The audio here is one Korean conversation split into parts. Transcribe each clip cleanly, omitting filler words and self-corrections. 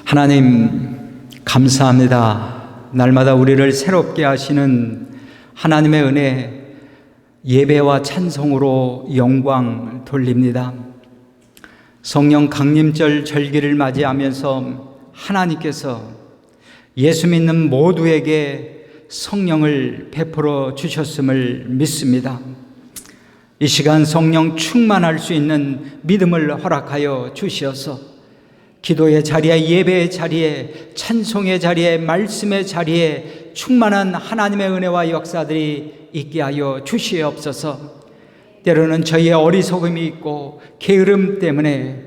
하나님 감사합니다. 날마다 우리를 새롭게 하시는 하나님의 은혜, 예배와 찬송으로 영광 돌립니다. 성령 강림절 절기를 맞이하면서 하나님께서 예수 믿는 모두에게 성령을 베풀어 주셨음을 믿습니다. 이 시간 성령 충만할 수 있는 믿음을 허락하여 주시어서 기도의 자리에, 예배의 자리에, 찬송의 자리에, 말씀의 자리에 충만한 하나님의 은혜와 역사들이 있게 하여 주시옵소서. 때로는 저희의 어리석음이 있고 게으름 때문에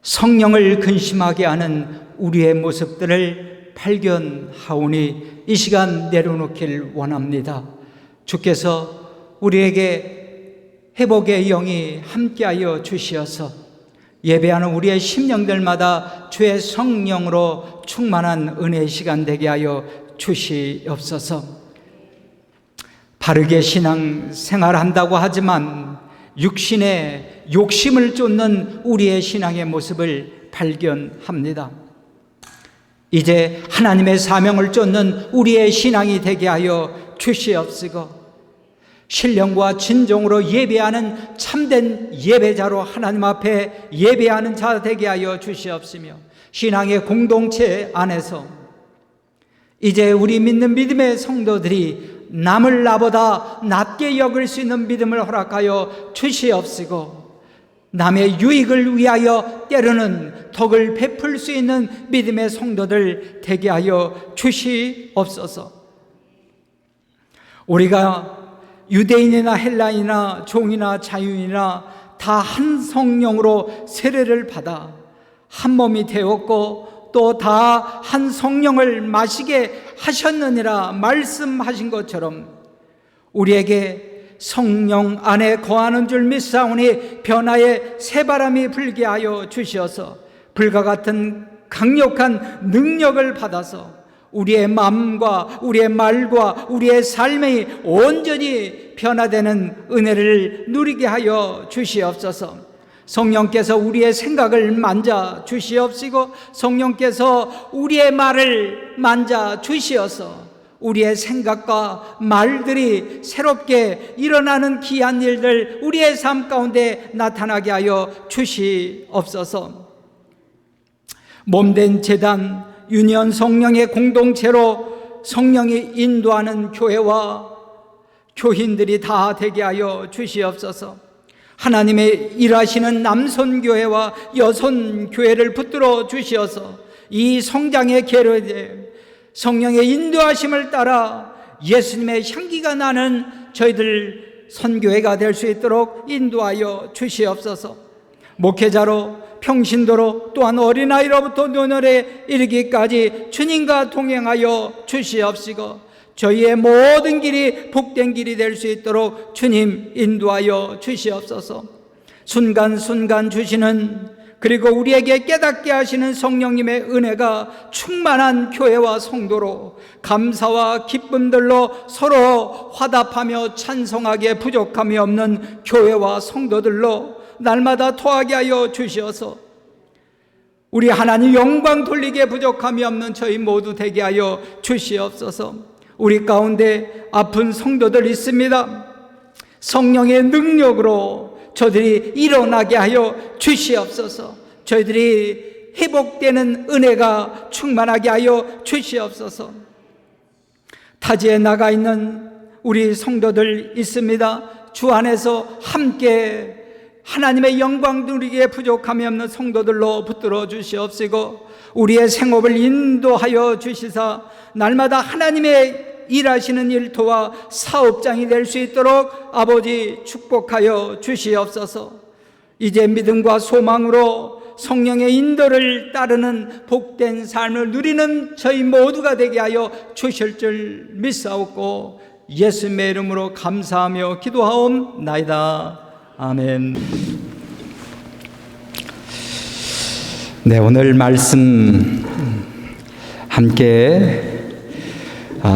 성령을 근심하게 하는 우리의 모습들을 발견하오니 이 시간 내려놓길 원합니다. 주께서 우리에게 회복의 영이 함께하여 주시어서 예배하는 우리의 심령들마다 주의 성령으로 충만한 은혜의 시간 되게 하여 주시옵소서. 바르게 신앙 생활한다고 하지만 육신의 욕심을 쫓는 우리의 신앙의 모습을 발견합니다. 이제 하나님의 사명을 쫓는 우리의 신앙이 되게 하여 주시옵시고, 신령과 진정으로 예배하는 참된 예배자로 하나님 앞에 예배하는 자 되게 하여 주시옵시며, 신앙의 공동체 안에서 이제 우리 믿는 믿음의 성도들이 남을 나보다 낮게 여길 수 있는 믿음을 허락하여 주시옵시고, 남의 유익을 위하여 때로는 덕을 베풀 수 있는 믿음의 성도들 되게 하여 주시옵소서. 우리가 유대인이나 헬라인이나 종이나 자유인이나 다 한 성령으로 세례를 받아 한 몸이 되었고 또 다 한 성령을 마시게 하셨느니라 말씀하신 것처럼 우리에게 성령 안에 거하는 줄 믿사오니 변화의 새바람이 불게 하여 주시어서 불과 같은 강력한 능력을 받아서 우리의 마음과 우리의 말과 우리의 삶이 온전히 변화되는 은혜를 누리게 하여 주시옵소서. 성령께서 우리의 생각을 만져 주시옵시고, 성령께서 우리의 말을 만져 주시어서 우리의 생각과 말들이 새롭게 일어나는 귀한 일들 우리의 삶 가운데 나타나게 하여 주시옵소서. 몸된 제단 유년 성령의 공동체로 성령이 인도하는 교회와 교인들이 다 되게 하여 주시옵소서. 하나님의 일하시는 남선교회와 여선교회를 붙들어 주시어서 이 성장의 계로에 성령의 인도하심을 따라 예수님의 향기가 나는 저희들 선교회가 될 수 있도록 인도하여 주시옵소서. 목회자로 평신도로 또한 어린아이로부터 노년에 이르기까지 주님과 동행하여 주시옵시고, 저희의 모든 길이 복된 길이 될 수 있도록 주님 인도하여 주시옵소서. 순간순간 주시는, 그리고 우리에게 깨닫게 하시는 성령님의 은혜가 충만한 교회와 성도로 감사와 기쁨들로 서로 화답하며 찬송하게 부족함이 없는 교회와 성도들로 날마다 토하게 하여 주시어서 우리 하나님 영광 돌리기에 부족함이 없는 저희 모두 되게 하여 주시옵소서. 우리 가운데 아픈 성도들 있습니다. 성령의 능력으로 저들이 일어나게 하여 주시옵소서. 저희들이 회복되는 은혜가 충만하게 하여 주시옵소서. 타지에 나가 있는 우리 성도들 있습니다. 주 안에서 함께 하나님의 영광 누리기에 부족함이 없는 성도들로 붙들어 주시옵시고, 우리의 생업을 인도하여 주시사 날마다 하나님의 일하시는 일터와 사업장이 될 수 있도록 아버지 축복하여 주시옵소서. 이제 믿음과 소망으로 성령의 인도를 따르는 복된 삶을 누리는 저희 모두가 되게 하여 주실 줄 믿사옵고 예수님의 이름으로 감사하며 기도하옵나이다. 아멘. 네, 오늘 말씀 함께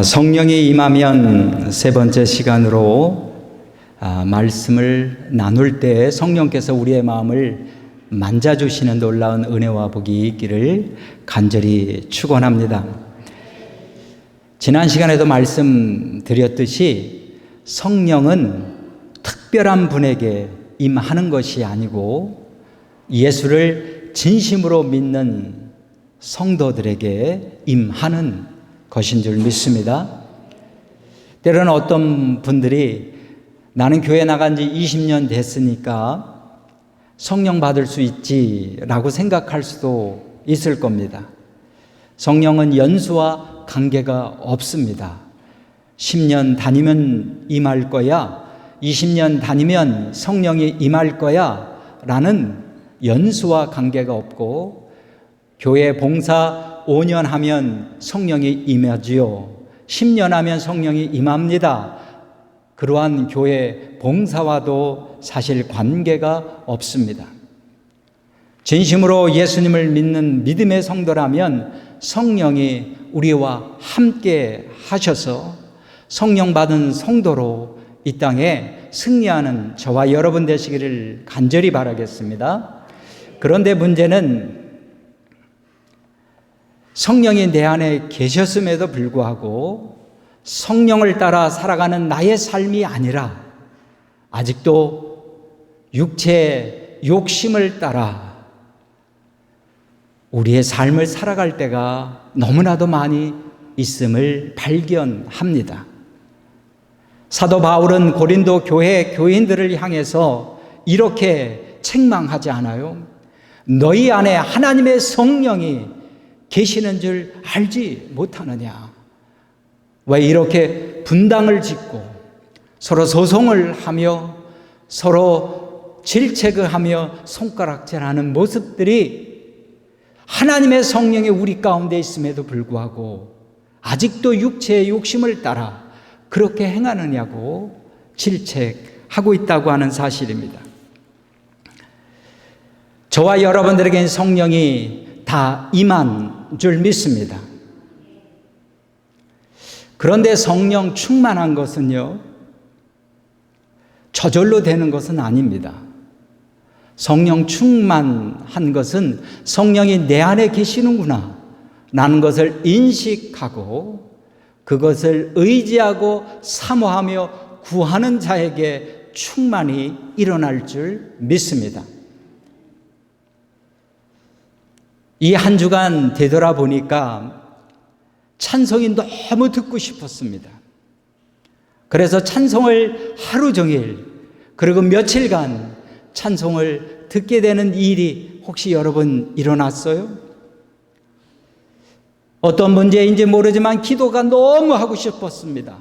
성령이 임하면 세 번째 시간으로 말씀을 나눌 때 성령께서 우리의 마음을 만져주시는 놀라운 은혜와 복이 있기를 간절히 축원합니다. 지난 시간에도 말씀드렸듯이 성령은 특별한 분에게 임하는 것이 아니고 예수를 진심으로 믿는 성도들에게 임하는 것인 줄 믿습니다. 때로는 어떤 분들이 나는 교회 나간 지 20년 됐으니까 성령 받을 수 있지라고 생각할 수도 있을 겁니다. 성령은 연수와 관계가 없습니다. 10년 다니면 임할 거야, 20년 다니면 성령이 임할 거야 라는 연수와 관계가 없고, 교회 봉사 5년 하면 성령이 임하지요, 10년 하면 성령이 임합니다. 그러한 교회 봉사와도 사실 관계가 없습니다. 진심으로 예수님을 믿는 믿음의 성도라면 성령이 우리와 함께 하셔서 성령 받은 성도로 이 땅에 승리하는 저와 여러분 되시기를 간절히 바라겠습니다. 그런데 문제는 성령이 내 안에 계셨음에도 불구하고 성령을 따라 살아가는 나의 삶이 아니라 아직도 육체의 욕심을 따라 우리의 삶을 살아갈 때가 너무나도 많이 있음을 발견합니다. 사도 바울은 고린도 교회 교인들을 향해서 이렇게 책망하지 않아요? 너희 안에 하나님의 성령이 계시는 줄 알지 못하느냐? 왜 이렇게 분당을 짓고 서로 소송을 하며 서로 질책을 손가락질하는 모습들이 하나님의 성령이 우리 가운데 있음에도 불구하고 아직도 육체의 욕심을 따라 그렇게 행하느냐고 질책하고 있다고 하는 사실입니다. 저와 여러분들에게는 성령이 다 임한 줄 믿습니다. 그런데 성령 충만한 것은요, 저절로 되는 것은 아닙니다. 성령 충만한 것은 성령이 내 안에 계시는구나 라는 것을 인식하고 그것을 의지하고 사모하며 구하는 자에게 충만이 일어날 줄 믿습니다. 이 한 주간 되돌아보니까 찬송이 너무 듣고 싶었습니다. 그래서 찬송을 하루 종일 그리고 며칠간 찬송을 듣게 되는 일이 혹시 여러분 일어났어요? 어떤 문제인지 모르지만 기도가 너무 하고 싶었습니다.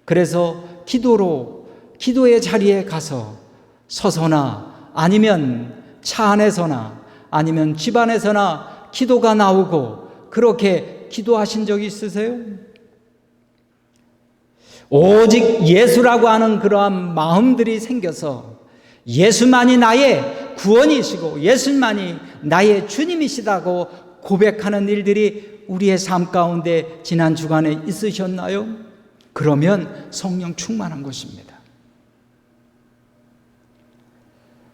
그래서 기도의 자리에 가서 서서나 아니면 차 안에서나 아니면 집 안에서나 기도가 나오고 그렇게 기도하신 적이 있으세요? 오직 예수라고 하는 그러한 마음들이 생겨서 예수만이 나의 구원이시고 예수만이 나의 주님이시다고 고백하는 일들이 우리의 삶 가운데 지난 주간에 있으셨나요? 그러면 성령 충만한 것입니다.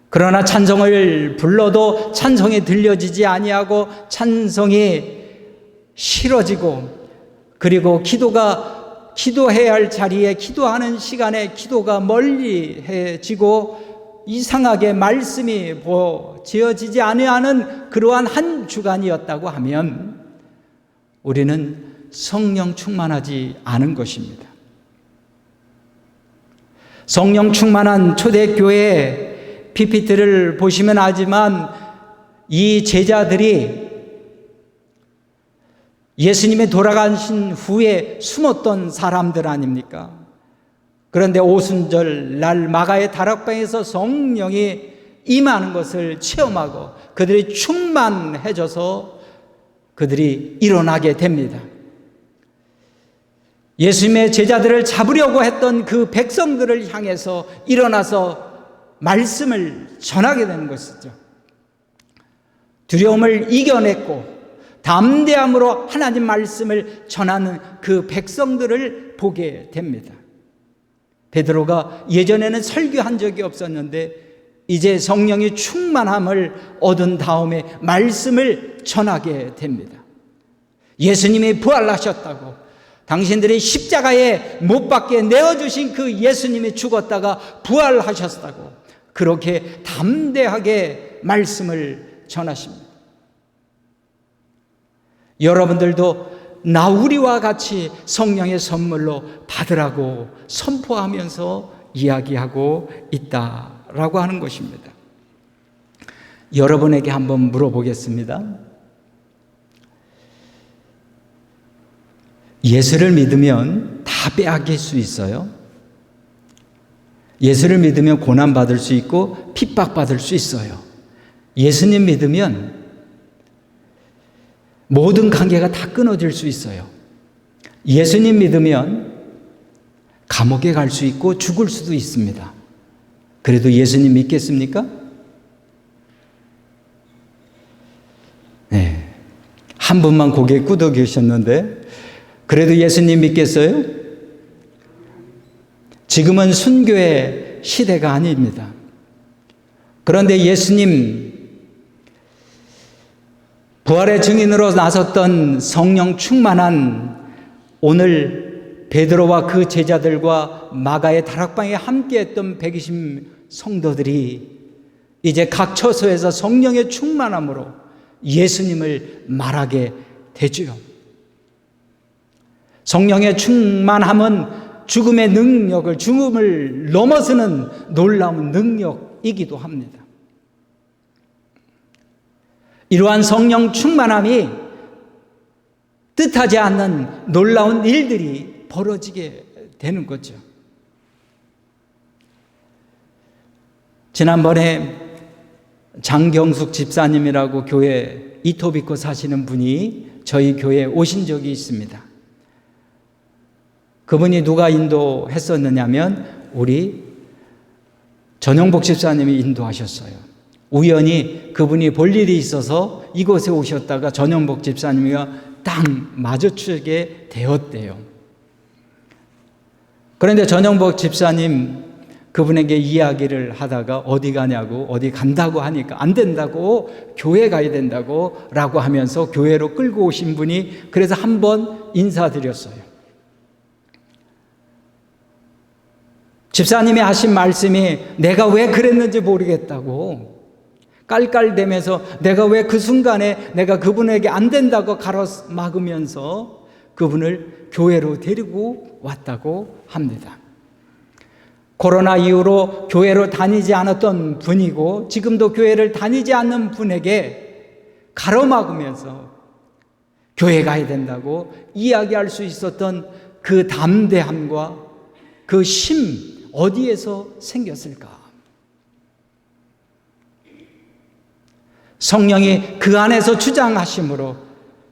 그러나 찬송을 불러도 찬송이 들려지지 아니하고 찬송이 싫어지고 그리고 기도해야 할 자리에 기도하는 시간에 기도가 멀리해지고 이상하게 말씀이 지어지지 아니하는 그러한 한 주간이었다고 하면 우리는 성령 충만하지 않은 것입니다. 성령 충만한 초대교회 PPT를 보시면 알지만 이 제자들이 예수님이 돌아가신 후에 숨었던 사람들 아닙니까? 그런데 오순절 날 마가의 다락방에서 성령이 임하는 것을 체험하고 그들이 충만해져서 그들이 일어나게 됩니다. 예수님의 제자들을 잡으려고 했던 그 백성들을 향해서 일어나서 말씀을 전하게 되는 것이죠. 두려움을 이겨냈고 담대함으로 하나님 말씀을 전하는 그 백성들을 보게 됩니다. 베드로가 예전에는 설교한 적이 없었는데 이제 성령의 충만함을 얻은 다음에 말씀을 전하게 됩니다. 예수님이 부활하셨다고, 당신들이 십자가에 못 박게 내어주신 그 예수님이 죽었다가 부활하셨다고 그렇게 담대하게 말씀을 전하십니다. 여러분들도 나우리와 같이 성령의 선물로 받으라고 선포하면서 이야기하고 있다라고 하는 것입니다. 여러분에게 한번 물어보겠습니다. 예수를 믿으면 다 빼앗길 수 있어요? 예수를 믿으면 고난받을 수 있고 핍박받을 수 있어요. 예수님 믿으면 모든 관계가 다 끊어질 수 있어요. 예수님 믿으면 감옥에 갈 수 있고 죽을 수도 있습니다. 그래도 예수님 믿겠습니까? 네. 한 분만 고개 끄덕이셨는데, 그래도 예수님 믿겠어요? 지금은 순교의 시대가 아닙니다. 그런데 예수님 부활의 증인으로 나섰던 성령 충만한 오늘 베드로와 그 제자들과 마가의 다락방에 함께했던 120 성도들이 이제 각 처소에서 성령의 충만함으로 예수님을 말하게 되죠. 성령의 충만함은 죽음의 능력을, 죽음을 넘어서는 놀라운 능력이기도 합니다. 이러한 성령 충만함이 뜻하지 않는 놀라운 일들이 벌어지게 되는 거죠. 지난번에 장경숙 집사님이라고 교회 이토비코 사시는 분이 저희 교회에 오신 적이 있습니다. 그분이 누가 인도했었느냐면 우리 전영복 집사님이 인도하셨어요. 우연히 그분이 볼 일이 있어서 이곳에 오셨다가 전영복 집사님과 딱 마주치게 되었대요. 그런데 전영복 집사님 그분에게 이야기를 하다가 어디 가냐고, 어디 간다고 하니까 안 된다고, 교회 가야 된다고 라고 하면서 교회로 끌고 오신 분이, 그래서 한번 인사드렸어요. 집사님이 하신 말씀이 내가 왜 그랬는지 모르겠다고 깔깔대면서 내가 왜 그 순간에 내가 그분에게 안 된다고 가로막으면서 그분을 교회로 데리고 왔다고 합니다. 코로나 이후로 교회로 다니지 않았던 분이고 지금도 교회를 다니지 않는 분에게 가로막으면서 교회 가야 된다고 이야기할 수 있었던 그 담대함과 그 심 어디에서 생겼을까? 성령이 그 안에서 주장하심으로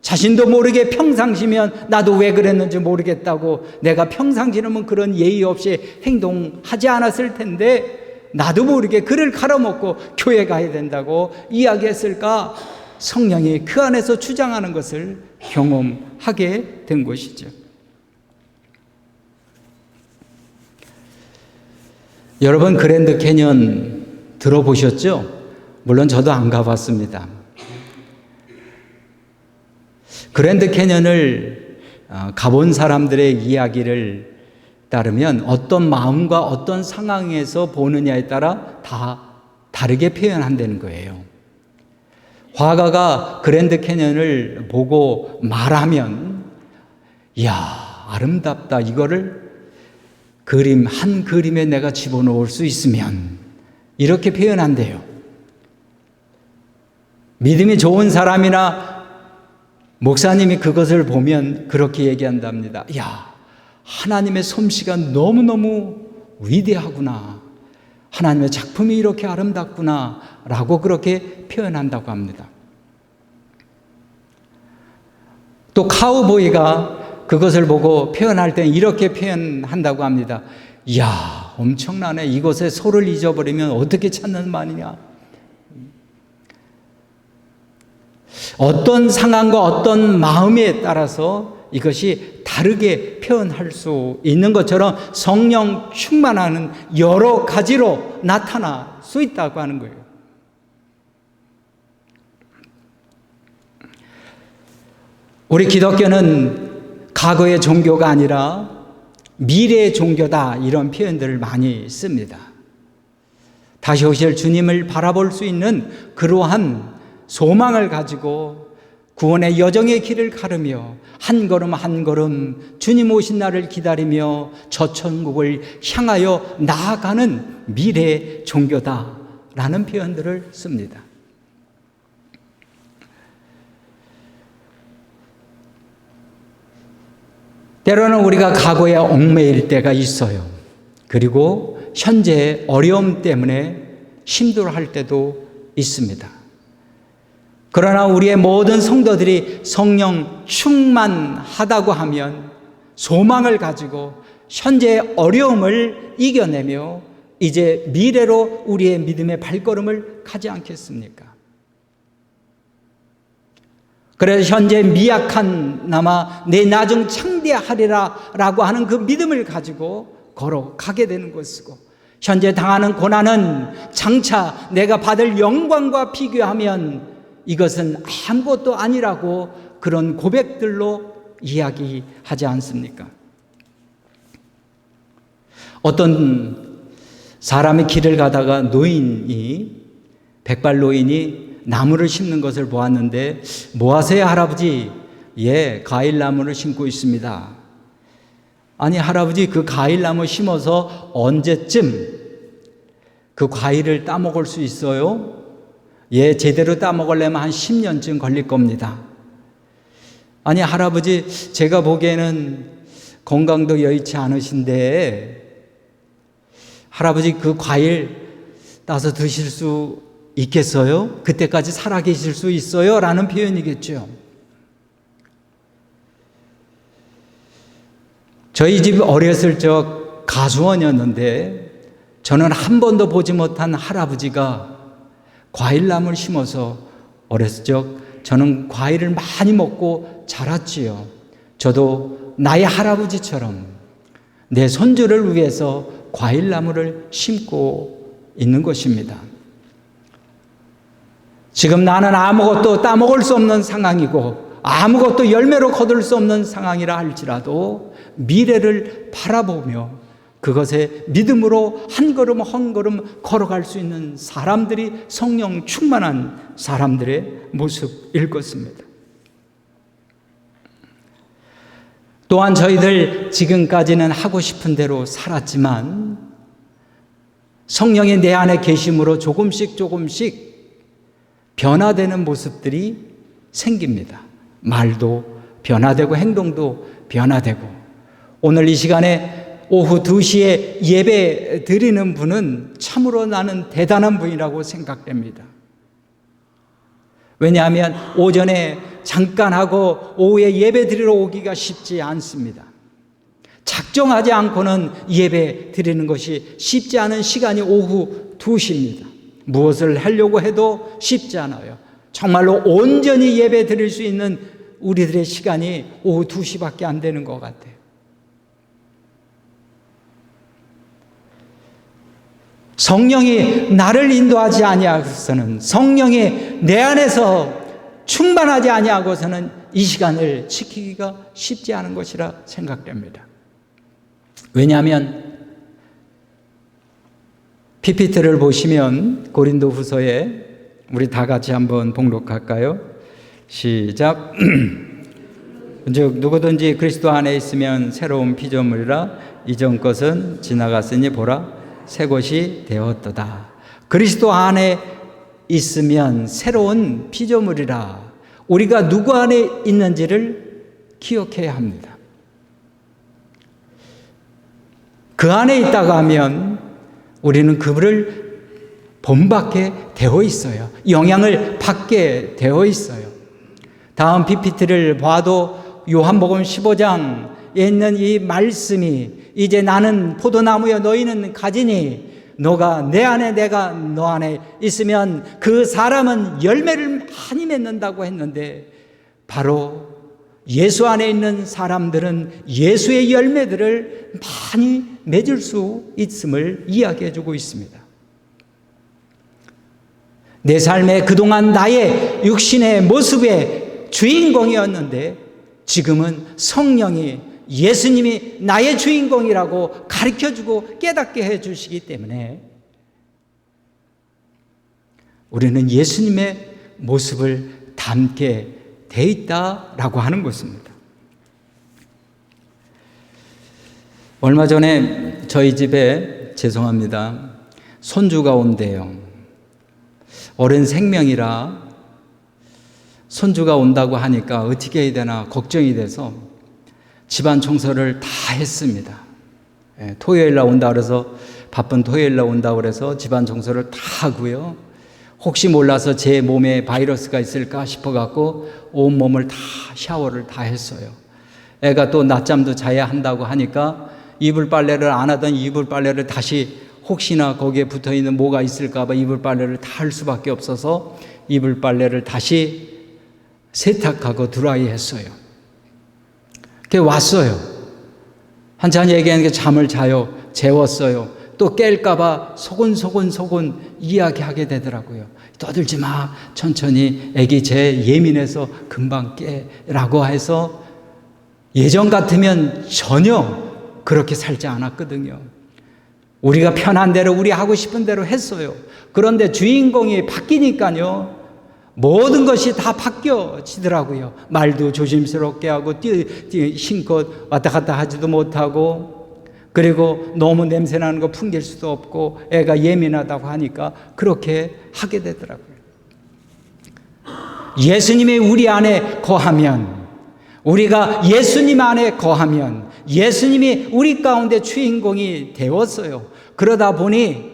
자신도 모르게 평상시면 나도 왜 그랬는지 모르겠다고, 내가 평상시라면 그런 예의 없이 행동하지 않았을 텐데 나도 모르게 그를 갈아먹고 교회 가야 된다고 이야기했을까? 성령이 그 안에서 주장하는 것을 경험하게 된 것이죠. 여러분, 그랜드 캐년 들어보셨죠? 물론 저도 안 가봤습니다. 그랜드 캐년을 가본 사람들의 이야기를 따르면 어떤 마음과 어떤 상황에서 보느냐에 따라 다 다르게 표현한다는 거예요. 화가가 그랜드 캐년을 보고 말하면 이야 아름답다, 이거를 한 그림에 내가 집어넣을 수 있으면, 이렇게 표현한대요. 믿음이 좋은 사람이나 목사님이 그것을 보면 그렇게 얘기한답니다. 야, 하나님의 솜씨가 너무너무 위대하구나, 하나님의 작품이 이렇게 아름답구나 라고 그렇게 표현한다고 합니다. 또 카우보이가 그것을 보고 표현할 때 이렇게 표현한다고 합니다. 이야, 엄청나네. 이곳에 소를 잊어버리면 어떻게 찾는 말이냐. 어떤 상황과 어떤 마음에 따라서 이것이 다르게 표현할 수 있는 것처럼 성령 충만하는 여러 가지로 나타날 수 있다고 하는 거예요. 우리 기독교는 과거의 종교가 아니라 미래의 종교다, 이런 표현들을 많이 씁니다. 다시 오실 주님을 바라볼 수 있는 그러한 소망을 가지고 구원의 여정의 길을 가르며 한 걸음 한 걸음 주님 오신 날을 기다리며 저 천국을 향하여 나아가는 미래 종교다라는 표현들을 씁니다. 때로는 우리가 과거에 얽매일 때가 있어요. 그리고 현재 어려움 때문에 힘들어할 때도 있습니다. 그러나 우리의 모든 성도들이 성령 충만하다고 하면 소망을 가지고 현재의 어려움을 이겨내며 이제 미래로 우리의 믿음의 발걸음을 가지 않겠습니까? 그래서 현재 미약한 나마 내 나중 창대하리라 라고 하는 그 믿음을 가지고 걸어가게 되는 것이고, 현재 당하는 고난은 장차 내가 받을 영광과 비교하면 이것은 아무것도 아니라고 그런 고백들로 이야기하지 않습니까? 어떤 사람이 길을 가다가 백발 노인이 나무를 심는 것을 보았는데, 뭐 하세요 할아버지? 예, 과일나무를 심고 있습니다. 아니 할아버지, 그 과일나무 심어서 언제쯤 그 과일을 따먹을 수 있어요? 예, 제대로 따먹으려면 한 10년쯤 걸릴 겁니다. 아니 할아버지, 제가 보기에는 건강도 여의치 않으신데 할아버지 그 과일 따서 드실 수 있겠어요? 그때까지 살아계실 수 있어요? 라는 표현이겠죠. 저희 집 어렸을 적 가수원이었는데 저는 한 번도 보지 못한 할아버지가 과일나무를 심어서 어렸을 적 저는 과일을 많이 먹고 자랐지요. 저도 나의 할아버지처럼 내 손주를 위해서 과일나무를 심고 있는 것입니다. 지금 나는 아무것도 따먹을 수 없는 상황이고 아무것도 열매로 거둘 수 없는 상황이라 할지라도 미래를 바라보며 그것에 믿음으로 한 걸음 한 걸음 걸어갈 수 있는 사람들이 성령 충만한 사람들의 모습일 것입니다. 또한 저희들 지금까지는 하고 싶은 대로 살았지만 성령이 내 안에 계심으로 조금씩 변화되는 모습들이 생깁니다. 말도 변화되고 행동도 변화되고, 오늘 이 시간에 오후 2시에 예배 드리는 분은 참으로 나는 대단한 분이라고 생각됩니다. 왜냐하면 오전에 잠깐 하고 오후에 예배 드리러 오기가 쉽지 않습니다. 작정하지 않고는 예배 드리는 것이 쉽지 않은 시간이 오후 2시입니다. 무엇을 하려고 해도 쉽지 않아요. 정말로 온전히 예배 드릴 수 있는 우리들의 시간이 오후 2시밖에 안 되는 것 같아요. 성령이 나를 인도하지 아니하고서는, 성령이 내 안에서 충만하지 아니하고서는 이 시간을 지키기가 쉽지 않은 것이라 생각됩니다. 왜냐하면 PPT를 보시면 고린도후서에 우리 다 같이 한번 봉독할까요? 시작. 즉 누구든지 그리스도 안에 있으면 새로운 피조물이라, 이전 것은 지나갔으니 보라 새 것이 되었도다. 그리스도 안에 있으면 새로운 피조물이라. 우리가 누구 안에 있는지를 기억해야 합니다. 그 안에 있다가 하면 우리는 그분을 본받게 되어 있어요. 영향을 받게 되어 있어요. 다음 PPT를 봐도 요한복음 15장에 있는 이 말씀이, 이제 나는 포도나무여 너희는 가지니 너가 내 안에 내가 너 안에 있으면 그 사람은 열매를 많이 맺는다고 했는데, 바로 예수 안에 있는 사람들은 예수의 열매들을 많이 맺을 수 있음을 이야기해 주고 있습니다. 내 삶에 그동안 나의 육신의 모습의 주인공이었는데 지금은 성령이 예수님이 나의 주인공이라고 가르쳐주고 깨닫게 해주시기 때문에 우리는 예수님의 모습을 담게 돼 있다라고 하는 것입니다. 얼마 전에 저희 집에 죄송합니다. 손주가 온대요. 어른 생명이라 손주가 온다고 하니까 어떻게 해야 되나 걱정이 돼서 집안 청소를 다 했습니다. 토요일 날 온다 그래서 바쁜 토요일 날 온다 그래서 집안 청소를 다 하고요. 혹시 몰라서 제 몸에 바이러스가 있을까 싶어갖고 온몸을 다 샤워를 다 했어요. 애가 또 낮잠도 자야 한다고 하니까 이불 빨래를 안 하던 이불 빨래를 다시 혹시나 거기에 붙어있는 뭐가 있을까봐 이불 빨래를 다 할 수밖에 없어서 이불 빨래를 다시 세탁하고 드라이 했어요. 그게 왔어요. 한참 얘기하니까 잠을 자요. 재웠어요. 또 깰까봐 소곤소곤 이야기하게 되더라고요. 떠들지 마. 천천히. 애기 제 예민해서 금방 깨라고 해서 예전 같으면 전혀 그렇게 살지 않았거든요. 우리가 편한 대로 우리 하고 싶은 대로 했어요. 그런데 주인공이 바뀌니까요. 모든 것이 다 바뀌어지더라고요. 말도 조심스럽게 하고 힘껏 왔다 갔다 하지도 못하고 그리고 너무 냄새나는 거 풍길 수도 없고 애가 예민하다고 하니까 그렇게 하게 되더라고요. 예수님이 우리 안에 거하면 우리가 예수님 안에 거하면 예수님이 우리 가운데 주인공이 되었어요. 그러다 보니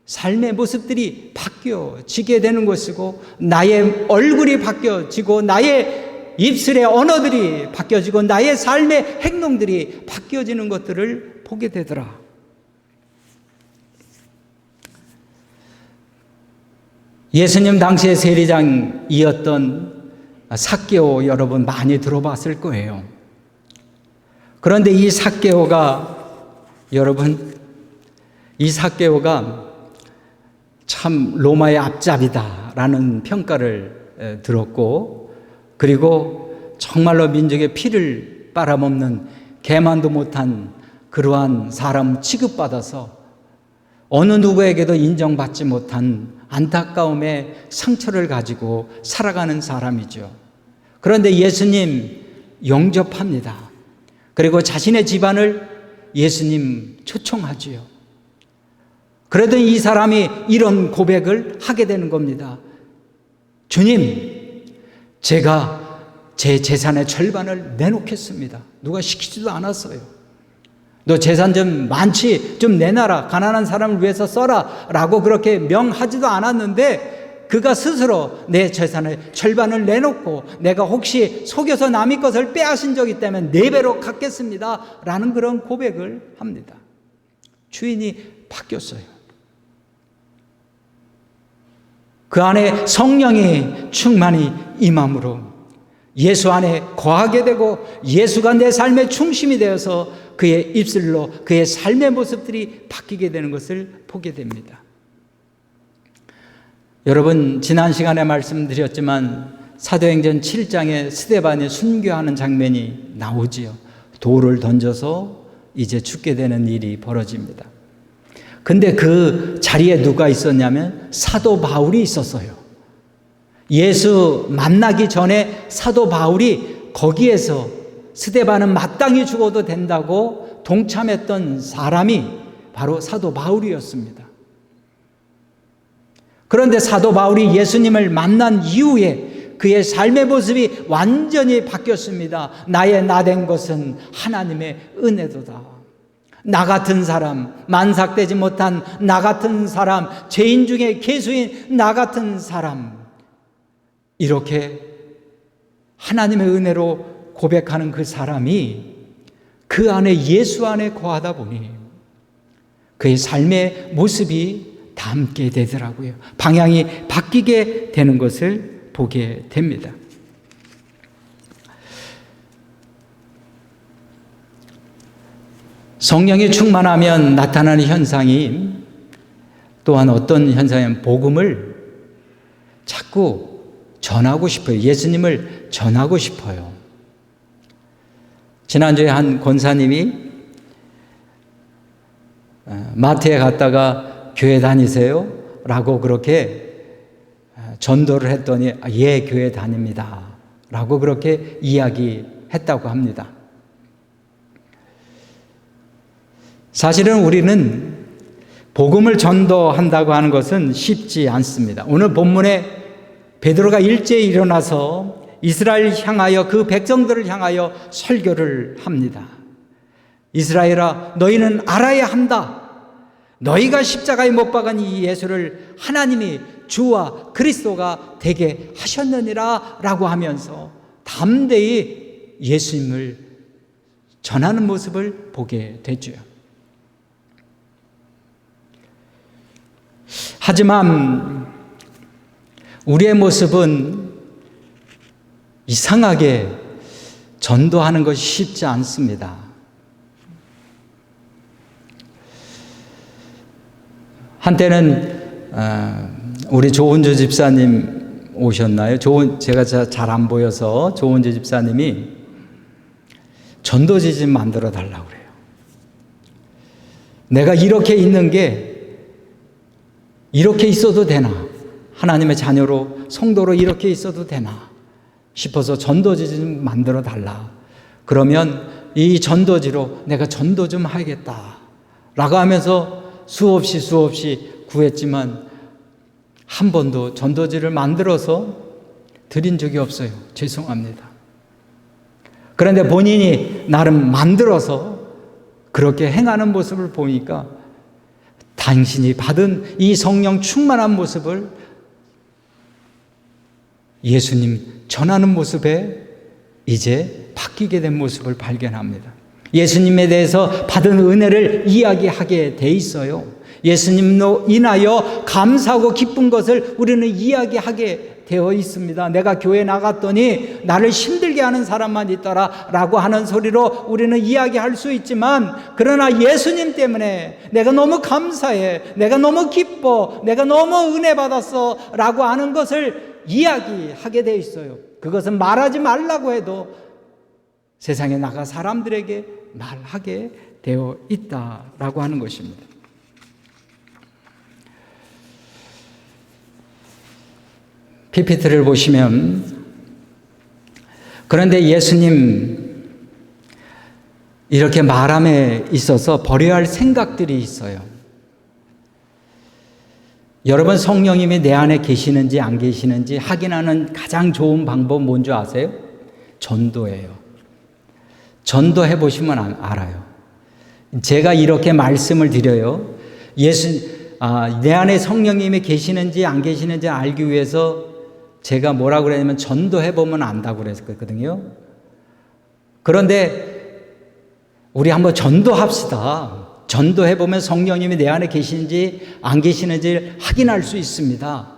삶의 모습들이 바뀌어지게 되는 것이고 나의 얼굴이 바뀌어지고 나의 입술의 언어들이 바뀌어지고 나의 삶의 행동들이 바뀌어지는 것들을 보게 되더라. 예수님 당시의 세리장이었던 삭개오 여러분 많이 들어봤을 거예요. 그런데 이 삭개오가 여러분 이 삭개오가 참 로마의 앞잡이다라는 평가를 들었고 그리고 정말로 민족의 피를 빨아먹는 개만도 못한 그러한 사람 취급받아서 어느 누구에게도 인정받지 못한 안타까움의 상처를 가지고 살아가는 사람이죠. 그런데 예수님 영접합니다. 그리고 자신의 집안을 예수님 초청하지요. 그러더니 이 사람이 이런 고백을 하게 되는 겁니다. 주님, 제가 제 재산의 절반을 내놓겠습니다. 누가 시키지도 않았어요. 너 재산 좀 많지? 좀 내놔라. 가난한 사람을 위해서 써라. 라고 그렇게 명하지도 않았는데 그가 스스로 내 재산의 절반을 내놓고 내가 혹시 속여서 남의 것을 빼앗은 적이 있다면 4배로 갚겠습니다. 라는 그런 고백을 합니다. 주인이 바뀌었어요. 그 안에 성령이 충만히 임함으로 예수 안에 거하게 되고 예수가 내 삶의 중심이 되어서 그의 입술로 그의 삶의 모습들이 바뀌게 되는 것을 보게 됩니다. 여러분 지난 시간에 말씀드렸지만 사도행전 7장에 스데반이 순교하는 장면이 나오지요. 돌을 던져서 이제 죽게 되는 일이 벌어집니다. 근데 그 자리에 누가 있었냐면 사도 바울이 있었어요. 예수 만나기 전에 사도 바울이 거기에서 스데반은 마땅히 죽어도 된다고 동참했던 사람이 바로 사도 바울이었습니다. 그런데 사도 바울이 예수님을 만난 이후에 그의 삶의 모습이 완전히 바뀌었습니다. 나의 나된 것은 하나님의 은혜도다. 나 같은 사람, 만삭되지 못한 나 같은 사람, 죄인 중에 괴수인 나 같은 사람, 이렇게 하나님의 은혜로 고백하는 그 사람이 그 안에 예수 안에 거하다 보니 그의 삶의 모습이 담게 되더라고요. 방향이 바뀌게 되는 것을 보게 됩니다. 성령이 충만하면 나타나는 현상이 또한 어떤 현상이냐면 복음을 자꾸 전하고 싶어요. 예수님을 전하고 싶어요. 지난주에 한 권사님이 마트에 갔다가 교회 다니세요? 라고 그렇게 전도를 했더니 예, 교회 다닙니다. 라고 그렇게 이야기했다고 합니다. 사실은 우리는 복음을 전도한다고 하는 것은 쉽지 않습니다. 오늘 본문에 베드로가 일제히 일어나서 이스라엘 향하여 그 백성들을 향하여 설교를 합니다. 이스라엘아, 너희는 알아야 한다. 너희가 십자가에 못 박은 이 예수를 하나님이 주와 그리스도가 되게 하셨느니라 라고 하면서 담대히 예수님을 전하는 모습을 보게 되죠. 하지만 우리의 모습은 이상하게 전도하는 것이 쉽지 않습니다. 한때는 우리 조은주 집사님 오셨나요? 제가 잘 안 보여서 조은주 집사님이 전도지 좀 만들어 달라고 그래요. 내가 이렇게 있는 게 이렇게 있어도 되나? 하나님의 자녀로 성도로 이렇게 있어도 되나 싶어서 전도지 좀 만들어 달라. 그러면 이 전도지로 내가 전도 좀 하겠다 라고 하면서 수없이 구했지만 한 번도 전도지를 만들어서 드린 적이 없어요. 죄송합니다. 그런데 본인이 나름 만들어서 그렇게 행하는 모습을 보니까 당신이 받은 이 성령 충만한 모습을 예수님 전하는 모습에 이제 바뀌게 된 모습을 발견합니다. 예수님에 대해서 받은 은혜를 이야기하게 돼 있어요. 예수님로 인하여 감사하고 기쁜 것을 우리는 이야기하게 되어 있습니다. 내가 교회 나갔더니 나를 힘들게 하는 사람만 있더라 라고 하는 소리로 우리는 이야기할 수 있지만, 그러나 예수님 때문에 내가 너무 감사해, 내가 너무 기뻐, 내가 너무 은혜 받았어 라고 하는 것을 이야기하게 되어 있어요. 그것은 말하지 말라고 해도 세상에 나가 사람들에게 말하게 되어 있다라고 하는 것입니다. PPT를 보시면, 그런데 예수님 이렇게 말함에 있어서 버려야 할 생각들이 있어요. 여러분, 성령님이 내 안에 계시는지 안 계시는지 확인하는 가장 좋은 방법 뭔지 아세요? 전도예요. 전도해 보시면 알아요. 제가 이렇게 말씀을 드려요. 내 안에 성령님이 계시는지 안 계시는지 알기 위해서 제가 뭐라고 그랬냐면 전도해 보면 안다고 그랬거든요. 그런데 우리 한번 전도합시다. 전도해 보면 성령님이 내 안에 계시는지 안 계시는지 확인할 수 있습니다.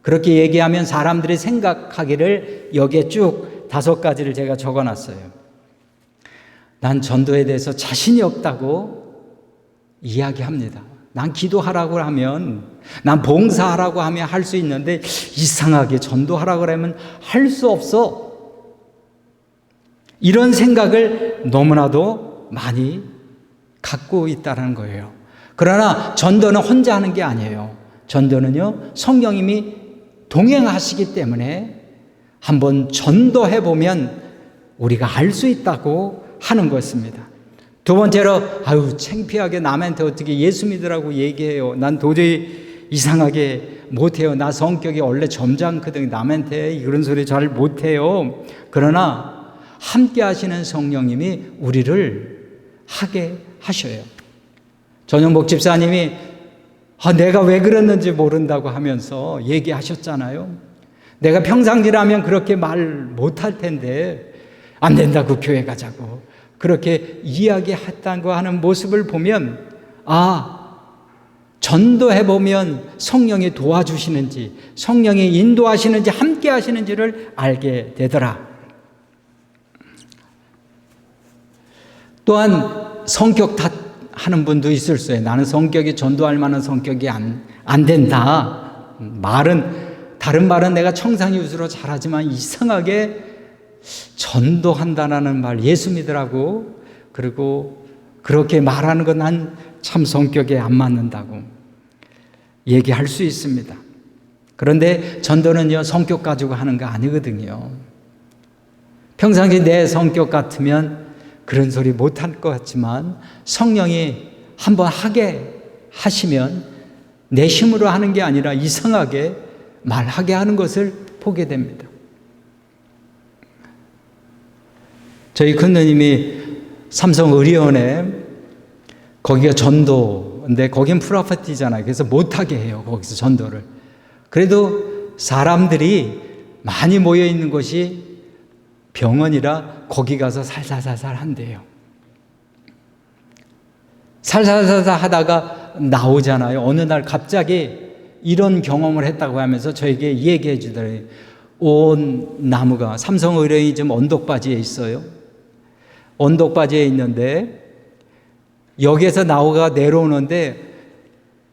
그렇게 얘기하면 사람들이 생각하기를 여기에 쭉 5가지를 제가 적어놨어요. 난 전도에 대해서 자신이 없다고 이야기합니다. 난 기도하라고 하면, 난 봉사하라고 하면 할 수 있는데 이상하게 전도하라고 하면 할 수 없어. 이런 생각을 너무나도 많이 갖고 있다는 거예요. 그러나 전도는 혼자 하는 게 아니에요. 전도는요, 성령님이 동행하시기 때문에 한번 전도해 보면 우리가 알 수 있다고 하는 것입니다. 두 번째로, 창피하게 남한테 어떻게 예수 믿으라고 얘기해요. 난 도저히 이상하게 못해요. 나 성격이 원래 점잖거든요. 남한테 이런 소리 잘 못해요. 그러나 함께 하시는 성령님이 우리를 하게 하셔요. 전영복 집사님이 내가 왜 그랬는지 모른다고 하면서 얘기하셨잖아요. 내가 평상시라면 그렇게 말 못할 텐데 안 된다고 교회 가자고 그렇게 이야기했다고 하는 모습을 보면, 전도해보면 성령이 도와주시는지, 성령이 인도하시는지, 함께 하시는지를 알게 되더라. 또한 성격 탓하는 분도 있을 수 있어요. 나는 성격이 전도할 만한 성격이 안 된다. 다른 말은 내가 청산유수로 잘하지만 이상하게 전도한다라는 말, 예수 믿으라고, 그리고 그렇게 말하는 건 난 참 성격에 안 맞는다고 얘기할 수 있습니다. 그런데 전도는요, 성격 가지고 하는 거 아니거든요. 평상시 내 성격 같으면 그런 소리 못할 것 같지만 성령이 한번 하게 하시면 내 힘으로 하는 게 아니라 이상하게 말하게 하는 것을 보게 됩니다. 저희 큰 누님이 삼성의료원에 거기가 전도인데 거긴 프로퍼티잖아요. 그래서 못하게 해요. 거기서 전도를. 그래도 사람들이 많이 모여 있는 곳이 병원이라 거기 가서 살살살살 한대요. 살살살살 하다가 나오잖아요. 어느 날 갑자기 이런 경험을 했다고 하면서 저에게 얘기해 주더래요. 온 나무가, 삼성의료원이 지금 언덕바지에 있어요. 언덕바지에 있는데 여기에서 나무가 내려오는데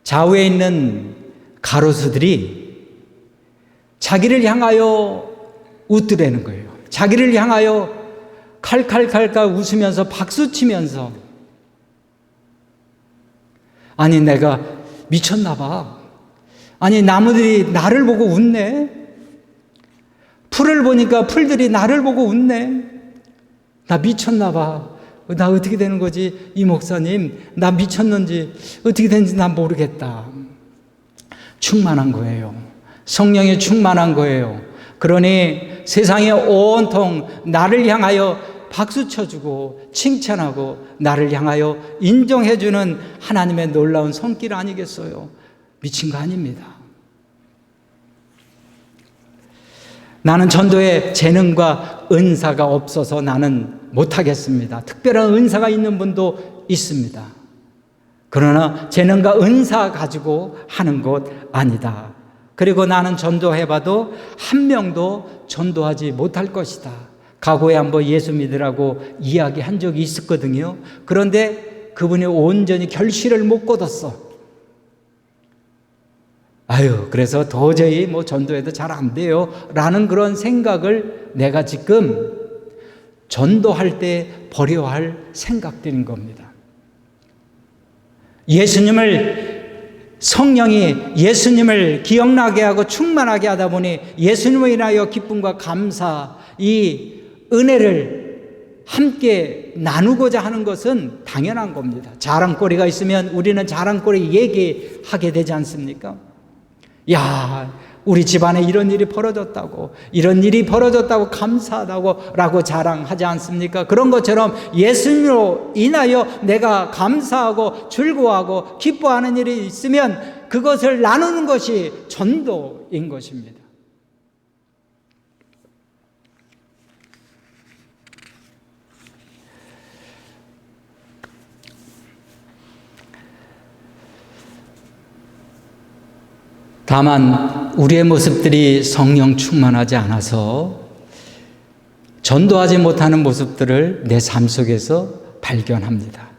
좌우에 있는 가로수들이 자기를 향하여 웃더라는 거예요. 자기를 향하여 칼칼칼칼 웃으면서 박수치면서, 아니 내가 미쳤나 봐. 아니 나무들이 나를 보고 웃네. 풀을 보니까 풀들이 나를 보고 웃네. 나 미쳤나 봐. 나 어떻게 되는 거지? 이 목사님, 나 미쳤는지 어떻게 되는지 난 모르겠다. 충만한 거예요. 성령에 충만한 거예요. 그러니 세상에 온통 나를 향하여 박수 쳐주고 칭찬하고 나를 향하여 인정해주는 하나님의 놀라운 손길 아니겠어요? 미친 거 아닙니다. 나는 전도에 재능과 은사가 없어서 나는 못하겠습니다. 특별한 은사가 있는 분도 있습니다. 그러나 재능과 은사 가지고 하는 것 아니다. 그리고 나는 전도해봐도 한 명도 전도하지 못할 것이다. 과거에 한번 예수 믿으라고 이야기한 적이 있었거든요. 그런데 그분이 온전히 결실을 못 거뒀어. 그래서 도저히 전도해도 잘 안 돼요. 라는 그런 생각을 내가 지금 전도할 때 버려야 할 생각들인 겁니다. 성령이 예수님을 기억나게 하고 충만하게 하다 보니 예수님을 인하여 기쁨과 감사, 이 은혜를 함께 나누고자 하는 것은 당연한 겁니다. 자랑거리가 있으면 우리는 자랑거리 얘기하게 되지 않습니까? 야, 우리 집안에 이런 일이 벌어졌다고 감사하다고 라고 자랑하지 않습니까? 그런 것처럼 예수님으로 인하여 내가 감사하고 즐거워하고 기뻐하는 일이 있으면 그것을 나누는 것이 전도인 것입니다. 다만 우리의 모습들이 성령 충만하지 않아서 전도하지 못하는 모습들을 내 삶 속에서 발견합니다.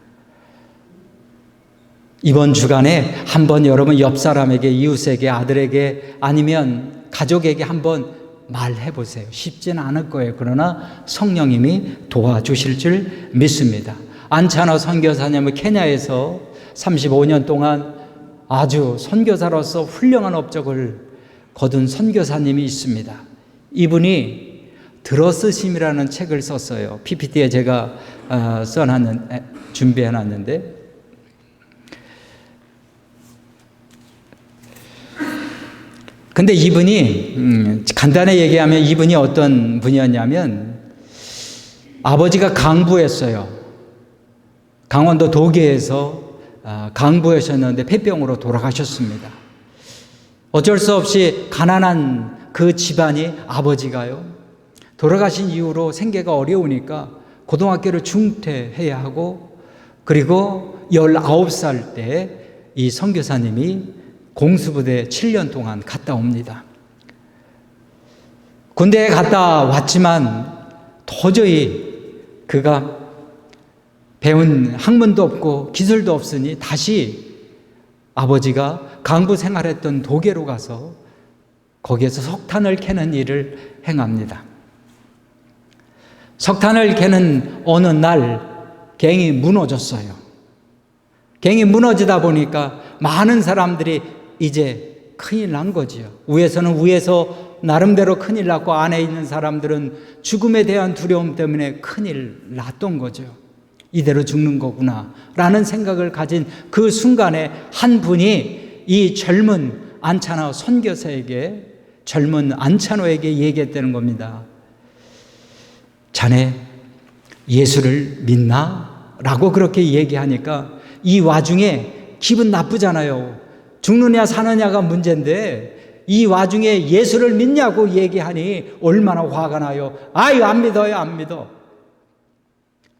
이번 주간에 한번 여러분 옆 사람에게, 이웃에게, 아들에게 아니면 가족에게 한번 말해 보세요. 쉽지는 않을 거예요. 그러나 성령님이 도와주실 줄 믿습니다. 안찬호 선교사님은 케냐에서 35년 동안 아주 선교사로서 훌륭한 업적을 거둔 선교사님이 있습니다. 이분이 들어쓰심이라는 책을 썼어요. PPT에 제가 준비해놨는데, 근데 이분이 간단히 얘기하면 이분이 어떤 분이었냐면 아버지가 강부였어요. 강원도 도계에서 강부하셨는데 폐병으로 돌아가셨습니다. 어쩔 수 없이 가난한 그 집안이 아버지가요, 돌아가신 이후로 생계가 어려우니까 고등학교를 중퇴해야 하고, 그리고 19살 때 이 선교사님이 공수부대 7년 동안 갔다 옵니다. 군대에 갔다 왔지만 도저히 그가 배운 학문도 없고 기술도 없으니 다시 아버지가 강부 생활했던 도계로 가서 거기에서 석탄을 캐는 일을 행합니다. 석탄을 캐는 어느 날 갱이 무너졌어요. 갱이 무너지다 보니까 많은 사람들이 이제 큰일 난 거지요. 위에서는 위에서 나름대로 큰일 났고, 안에 있는 사람들은 죽음에 대한 두려움 때문에 큰일 났던 거죠. 이대로 죽는 거구나 라는 생각을 가진 그 순간에 한 분이 이 젊은 안찬호 선교사에게, 젊은 안찬호에게 얘기했다는 겁니다. 자네 예수를 믿나? 라고 그렇게 얘기하니까 이 와중에 기분 나쁘잖아요. 죽느냐 사느냐가 문제인데 이 와중에 예수를 믿냐고 얘기하니 얼마나 화가 나요. 아유, 안 믿어요, 안 믿어.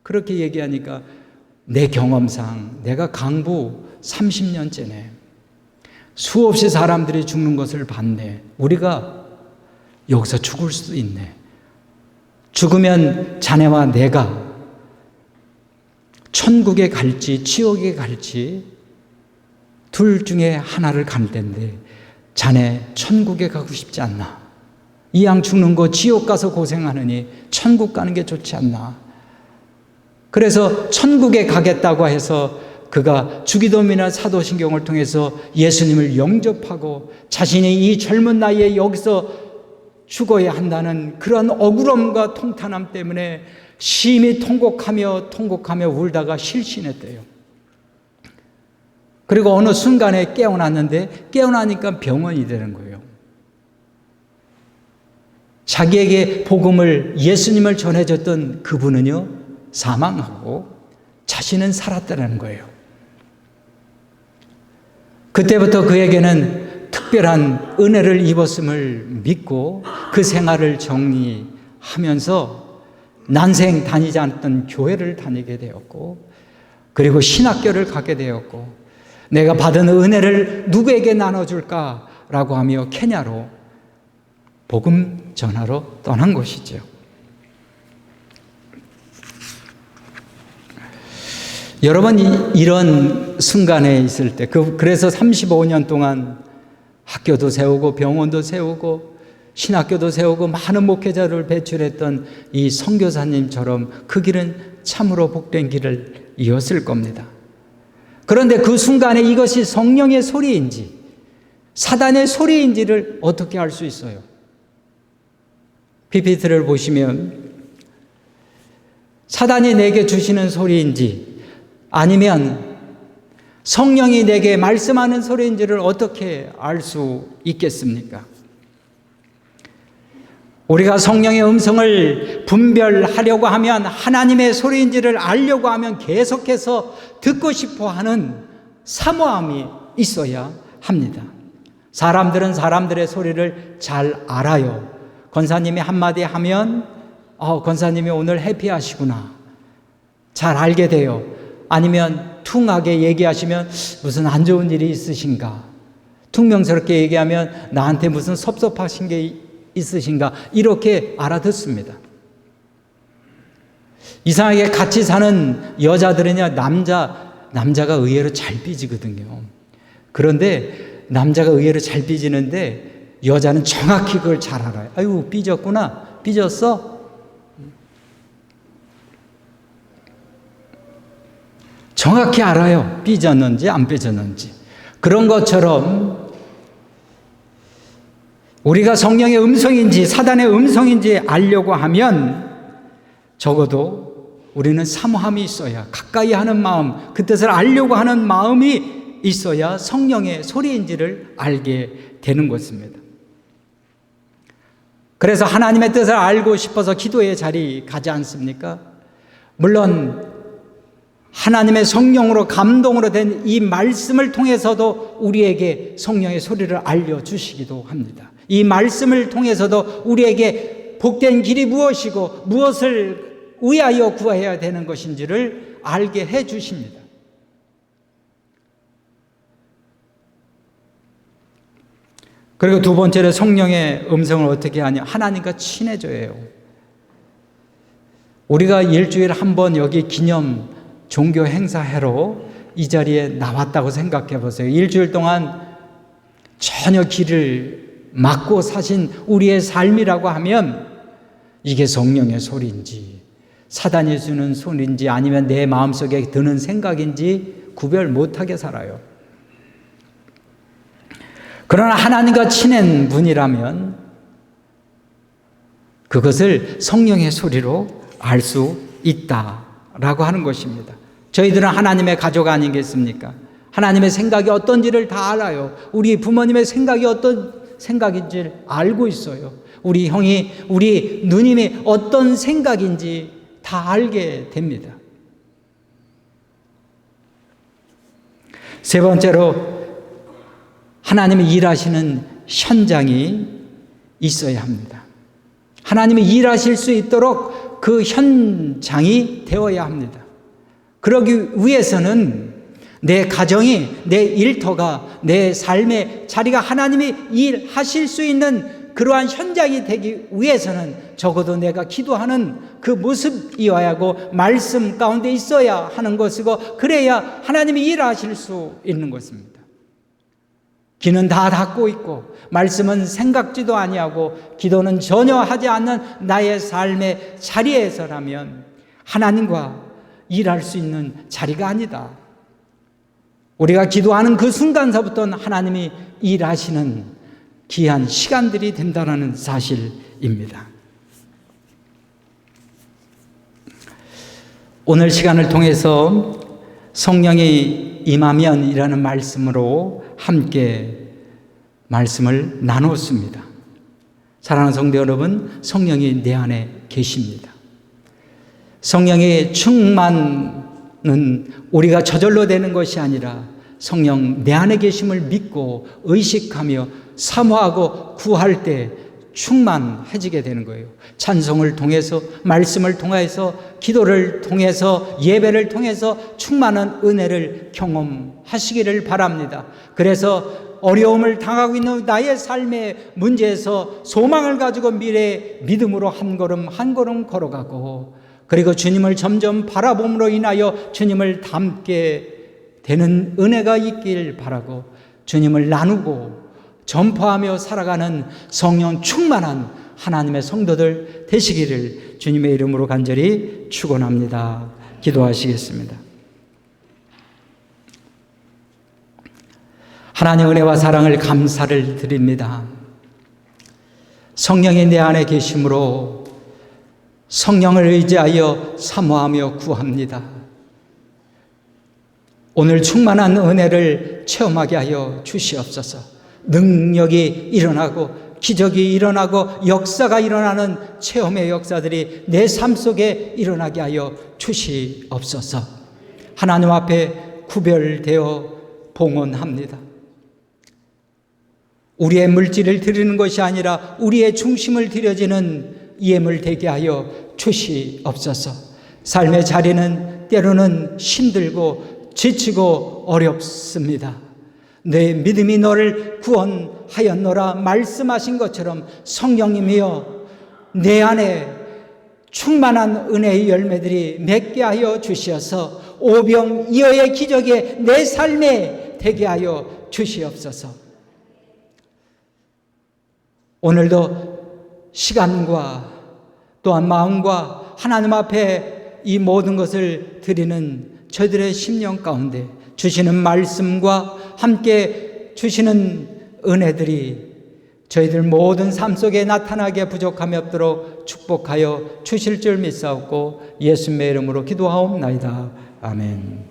그렇게 얘기하니까 내 경험상 내가 강부 30년째네. 수없이 사람들이 죽는 것을 봤네. 우리가 여기서 죽을 수도 있네. 죽으면 자네와 내가 천국에 갈지 지옥에 갈지 둘 중에 하나를 갈 텐데 자네 천국에 가고 싶지 않나? 이왕 죽는 거 지옥 가서 고생하느니 천국 가는 게 좋지 않나? 그래서 천국에 가겠다고 해서 그가 주기도문이나 사도신경을 통해서 예수님을 영접하고 자신이 이 젊은 나이에 여기서 죽어야 한다는 그런 억울함과 통탄함 때문에 심히 통곡하며 울다가 실신했대요. 그리고 어느 순간에 깨어났는데 깨어나니까 병원이 되는 거예요. 자기에게 복음을, 예수님을 전해줬던 그분은요 사망하고 자신은 살았다는 거예요. 그때부터 그에게는 특별한 은혜를 입었음을 믿고 그 생활을 정리하면서 난생 다니지 않던 교회를 다니게 되었고, 그리고 신학교를 가게 되었고, 내가 받은 은혜를 누구에게 나눠줄까라고 하며 케냐로 복음 전하러 떠난 것이죠. 여러분, 이런 순간에 있을 때, 그래서 35년 동안 학교도 세우고 병원도 세우고 신학교도 세우고 많은 목회자를 배출했던 이 선교사님처럼 그 길은 참으로 복된 길을 이었을 겁니다. 그런데 그 순간에 이것이 성령의 소리인지 사단의 소리인지를 어떻게 알 수 있어요? PPT를 보시면 사단이 내게 주시는 소리인지 아니면 성령이 내게 말씀하는 소리인지를 어떻게 알 수 있겠습니까? 우리가 성령의 음성을 분별하려고 하면, 하나님의 소리인지를 알려고 하면 계속해서 듣고 싶어 하는 사모함이 있어야 합니다. 사람들은 사람들의 소리를 잘 알아요. 권사님이 한마디 하면 권사님이 오늘 해피하시구나, 잘 알게 돼요. 아니면 퉁하게 얘기하시면 무슨 안 좋은 일이 있으신가, 퉁명스럽게 얘기하면 나한테 무슨 섭섭하신 게 있으신가, 이렇게 알아듣습니다. 이상하게 같이 사는 여자들은요, 남자가 의외로 잘 삐지거든요. 그런데 남자가 의외로 잘 삐지는데 여자는 정확히 그걸 잘 알아요. 아유, 삐졌구나, 삐졌어? 정확히 알아요. 삐졌는지 안 삐졌는지. 그런 것처럼 우리가 성령의 음성인지 사단의 음성인지 알려고 하면 적어도 우리는 사모함이 있어야, 가까이 하는 마음, 그 뜻을 알려고 하는 마음이 있어야 성령의 소리인지를 알게 되는 것입니다. 그래서 하나님의 뜻을 알고 싶어서 기도의 자리 가지 않습니까? 물론 하나님의 성령으로 감동으로 된 이 말씀을 통해서도 우리에게 성령의 소리를 알려주시기도 합니다. 이 말씀을 통해서도 우리에게 복된 길이 무엇이고 무엇을 위하여 구해야 되는 것인지를 알게 해 주십니다. 그리고 두 번째로 성령의 음성을 어떻게 하냐? 하나님과 친해져야 해요. 우리가 일주일에 한 번 여기 기념 종교 행사회로 이 자리에 나왔다고 생각해 보세요. 일주일 동안 전혀 길을 막고 사신 우리의 삶이라고 하면 이게 성령의 소리인지 사단이 주는 소리인지 아니면 내 마음속에 드는 생각인지 구별 못하게 살아요. 그러나 하나님과 친한 분이라면 그것을 성령의 소리로 알 수 있다라고 하는 것입니다. 저희들은 하나님의 가족 아니겠습니까? 하나님의 생각이 어떤지를 다 알아요. 우리 부모님의 생각이 어떤 생각인지를 알고 있어요. 우리 형이, 우리 누님이 어떤 생각인지 다 알게 됩니다. 세 번째로 하나님이 일하시는 현장이 있어야 합니다. 하나님이 일하실 수 있도록 그 현장이 되어야 합니다. 그러기 위해서는 내 가정이, 내 일터가, 내 삶의 자리가 하나님이 일하실 수 있는 그러한 현장이 되기 위해서는 적어도 내가 기도하는 그 모습이어야 하고 말씀 가운데 있어야 하는 것이고, 그래야 하나님이 일하실 수 있는 것입니다. 귀는 다 닫고 있고 말씀은 생각지도 아니하고 기도는 전혀 하지 않는 나의 삶의 자리에서라면 하나님과 일할 수 있는 자리가 아니다. 우리가 기도하는 그 순간서부터는 하나님이 일하시는 귀한 시간들이 된다는 사실입니다. 오늘 시간을 통해서 성령이 임하면이라는 말씀으로 함께 말씀을 나눴습니다. 사랑하는 성도 여러분, 성령이 내 안에 계십니다. 성령의 충만은 우리가 저절로 되는 것이 아니라 성령 내 안에 계심을 믿고 의식하며 사모하고 구할 때 충만해지게 되는 거예요. 찬송을 통해서, 말씀을 통해서, 기도를 통해서, 예배를 통해서 충만한 은혜를 경험하시기를 바랍니다. 그래서 어려움을 당하고 있는 나의 삶의 문제에서 소망을 가지고 미래의 믿음으로 한 걸음 한 걸음 걸어가고, 그리고 주님을 점점 바라봄으로 인하여 주님을 닮게 되는 은혜가 있길 바라고, 주님을 나누고 전파하며 살아가는 성령 충만한 하나님의 성도들 되시기를 주님의 이름으로 간절히 축원합니다. 기도하시겠습니다. 하나님의 은혜와 사랑을 감사를 드립니다. 성령이 내 안에 계심으로 성령을 의지하여 사모하며 구합니다. 오늘 충만한 은혜를 체험하게 하여 주시옵소서. 능력이 일어나고 기적이 일어나고 역사가 일어나는 체험의 역사들이 내 삶 속에 일어나게 하여 주시옵소서. 하나님 앞에 구별되어 봉헌합니다. 우리의 물질을 드리는 것이 아니라 우리의 중심을 드려지는 예물 되게 하여 주시옵소서. 삶의 자리는 때로는 힘들고 지치고 어렵습니다. 내 믿음이 너를 구원하였노라 말씀하신 것처럼 성령님이여 내 안에 충만한 은혜의 열매들이 맺게 하여 주시어서 오병이어의 기적이 내 삶에 되게 하여 주시옵소서. 오늘도 시간과 또한 마음과 하나님 앞에 이 모든 것을 드리는 저희들의 심령 가운데 주시는 말씀과 함께 주시는 은혜들이 저희들 모든 삶 속에 나타나게 부족함이 없도록 축복하여 주실 줄 믿사옵고 예수님의 이름으로 기도하옵나이다. 아멘.